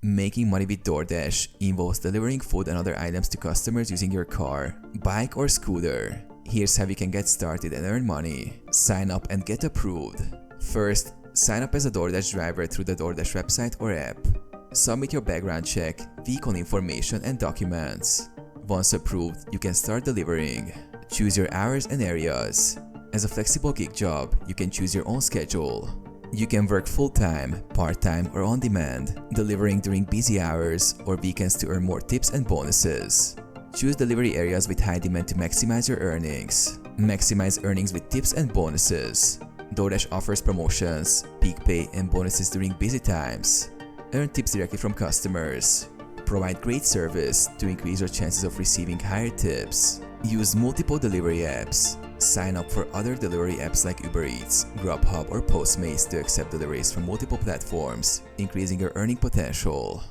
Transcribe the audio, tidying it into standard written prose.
Making money with DoorDash involves delivering food and other items to customers using your car, bike or scooter. Here's how you can get started and earn money. Sign up and get approved. First, sign up as a DoorDash driver through the DoorDash website or app. Submit your background check, vehicle information and documents. Once approved, you can start delivering. Choose your hours and areas. As a flexible gig job, you can choose your own schedule. You can work full-time, part-time or on demand, delivering during busy hours or weekends to earn more tips and bonuses. Choose delivery areas with high demand to maximize your earnings. Maximize earnings with tips and bonuses. DoorDash offers promotions, peak pay and bonuses during busy times. Earn tips directly from customers. Provide great service to increase your chances of receiving higher tips. Use multiple delivery apps. Sign up for other delivery apps like Uber Eats, Grubhub or Postmates to accept deliveries from multiple platforms, increasing your earning potential.